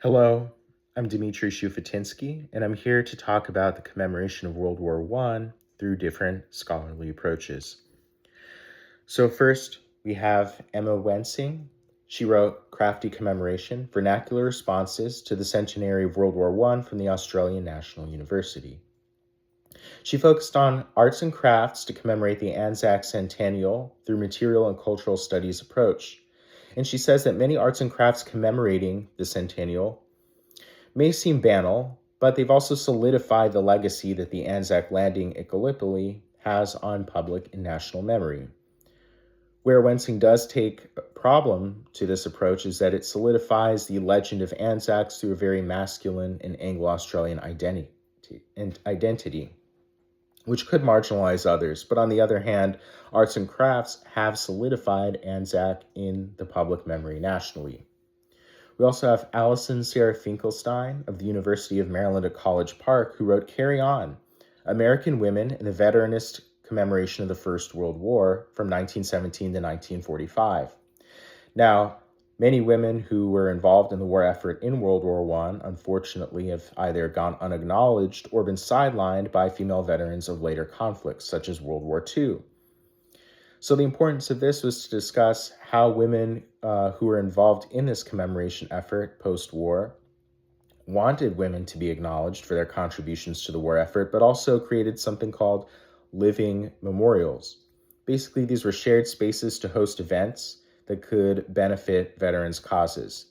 Hello, I'm Dmitri and I'm here to talk about the commemoration of World War I through different scholarly approaches. So first, we have Emma Wensing. She wrote Crafty Commemoration, Vernacular Responses to the Centenary of World War I from the Australian National University. She focused on arts and crafts to commemorate the Anzac Centennial through material and cultural studies approach. And she says that many arts and crafts commemorating the centennial may seem banal, but they've also solidified the legacy that the Anzac landing at Gallipoli has on public and national memory. Where Wensing does take a problem to this approach is that it solidifies the legend of Anzacs through a very masculine and Anglo-Australian identity, which could marginalize others. But on the other hand, arts and crafts have solidified Anzac in the public memory nationally. We also have Alison Sarah Finkelstein of the University of Maryland at College Park, who wrote Carry On, American Women in the Veteranist Commemoration of the First World War from 1917 to 1945. Now, many women who were involved in the war effort in World War I, unfortunately, have either gone unacknowledged or been sidelined by female veterans of later conflicts, such as World War II. So the importance of this was to discuss how women who were involved in this commemoration effort post-war wanted women to be acknowledged for their contributions to the war effort, but also created something called living memorials. Basically, these were shared spaces to host events that could benefit veterans' causes.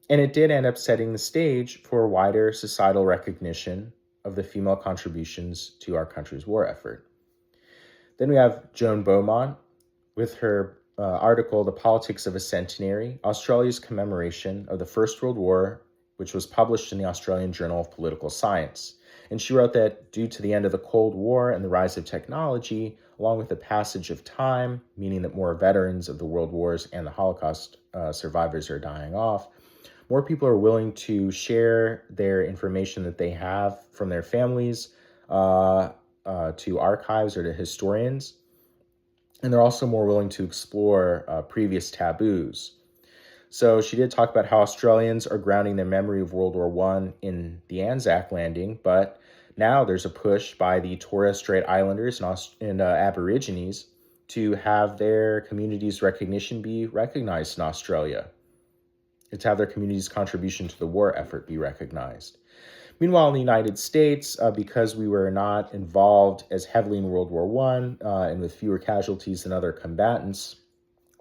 And it did end up setting the stage for wider societal recognition of the female contributions to our country's war effort. Then we have Joan Beaumont with her article, The Politics of a Centenary, Australia's Commemoration of the First World War, which was published in the Australian Journal of Political Science. And she wrote that due to the end of the Cold War and the rise of technology, along with the passage of time, meaning that more veterans of the World Wars and the Holocaust survivors are dying off, more people are willing to share their information that they have from their families to archives or to historians. And they're also more willing to explore previous taboos. So she did talk about how Australians are grounding their memory of World War I in the Anzac landing, but now there's a push by the Torres Strait Islanders and Aborigines to have their community's recognition be recognized in Australia, to have their community's contribution to the war effort be recognized. Meanwhile, in the United States, because we were not involved as heavily in World War I and with fewer casualties than other combatants,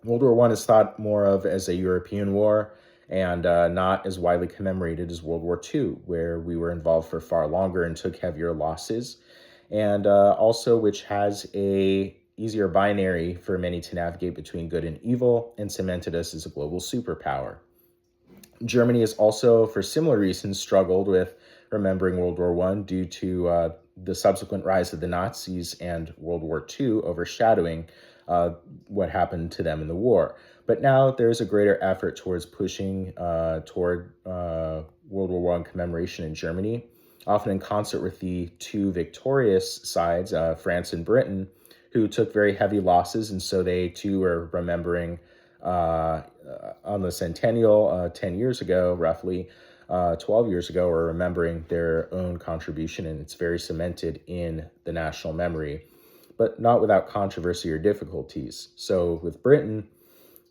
World War I is thought more of as a European war and not as widely commemorated as World War II, where we were involved for far longer and took heavier losses, and also which has a easier binary for many to navigate between good and evil and cemented us as a global superpower. Germany has also, for similar reasons, struggled with remembering World War I due to the subsequent rise of the Nazis and World War II overshadowing what happened to them in the war. But now there's a greater effort towards pushing toward World War I commemoration in Germany, often in concert with the two victorious sides, France and Britain, who took very heavy losses, and so they too are remembering on the centennial 10 years ago, roughly 12 years ago, are remembering their own contribution, and it's very cemented in the national memory, but not without controversy or difficulties. So with Britain,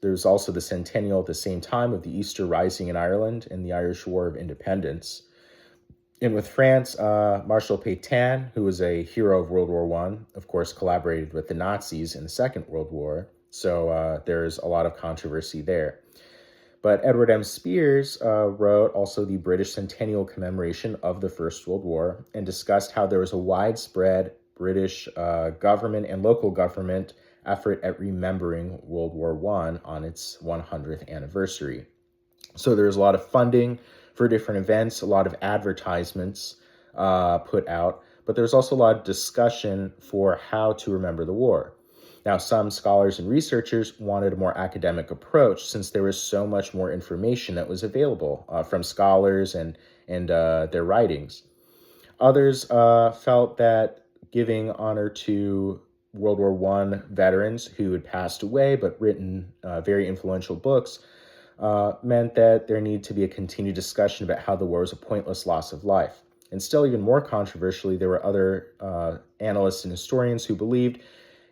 there's also the centennial at the same time of the Easter Rising in Ireland and the Irish War of Independence. And with France, Marshal Pétain, who was a hero of World War I, of course, collaborated with the Nazis in the Second World War. So there's a lot of controversy there. But Edward M. Spears wrote also the British Centennial Commemoration of the First World War and discussed how there was a widespread British government and local government effort at remembering World War I on its 100th anniversary. So there's a lot of funding for different events, a lot of advertisements put out, but there's also a lot of discussion for how to remember the war. Now, some scholars and researchers wanted a more academic approach since there was so much more information that was available from scholars and their writings. Others felt that giving honor to World War I veterans who had passed away but written very influential books meant that there needed to be a continued discussion about how the war was a pointless loss of life. And still, even more controversially, there were other analysts and historians who believed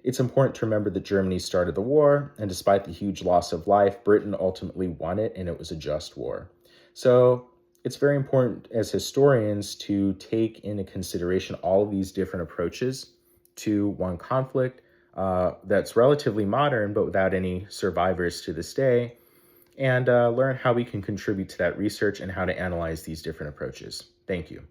it's important to remember that Germany started the war, and despite the huge loss of life, Britain ultimately won it, and it was a just war. So it's very important as historians to take into consideration all of these different approaches to one conflict that's relatively modern, but without any survivors to this day, and learn how we can contribute to that research and how to analyze these different approaches. Thank you.